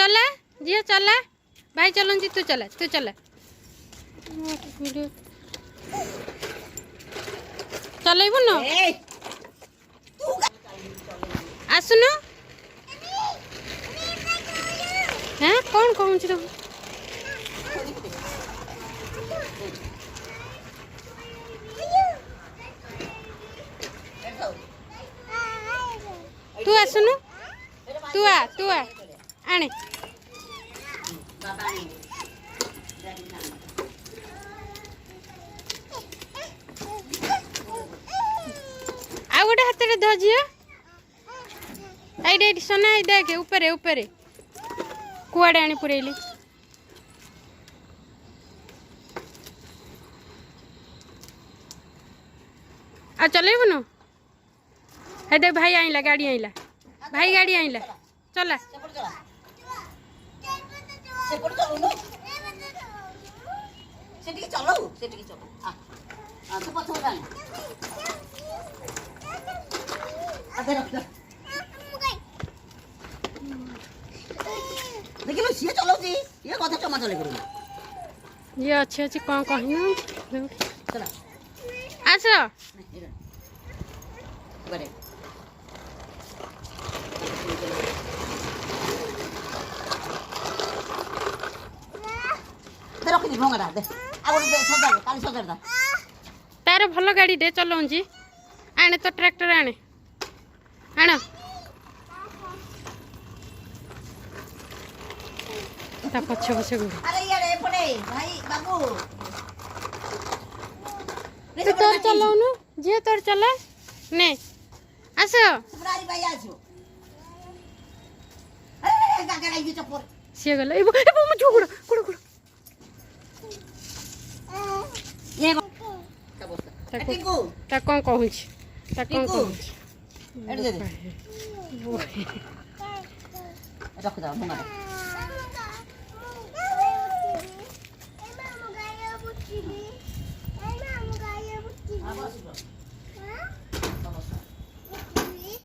चला झील चला भाई चलन जी तू चला चलैबु न आसुन हाँ कौन कहूँ तुम तू आसुनु तू आ आने आ गोटे हाथ में ध झील आई सोना देखे ऊपर ऊपर कुआड़े आनी पुरेली आ चलेबु न हे दे भाई आइला गाड़ी आइला भाई गाड़ी आइला चला ये अच्छे कौन कहना आस तार भल गाड़ी दे चलाऊँ आने तो ट्रैक्टर आने आण पछे पछे तोर चलाऊनु जी तोर चला ने आस सी गला कौन कहूँ रख दो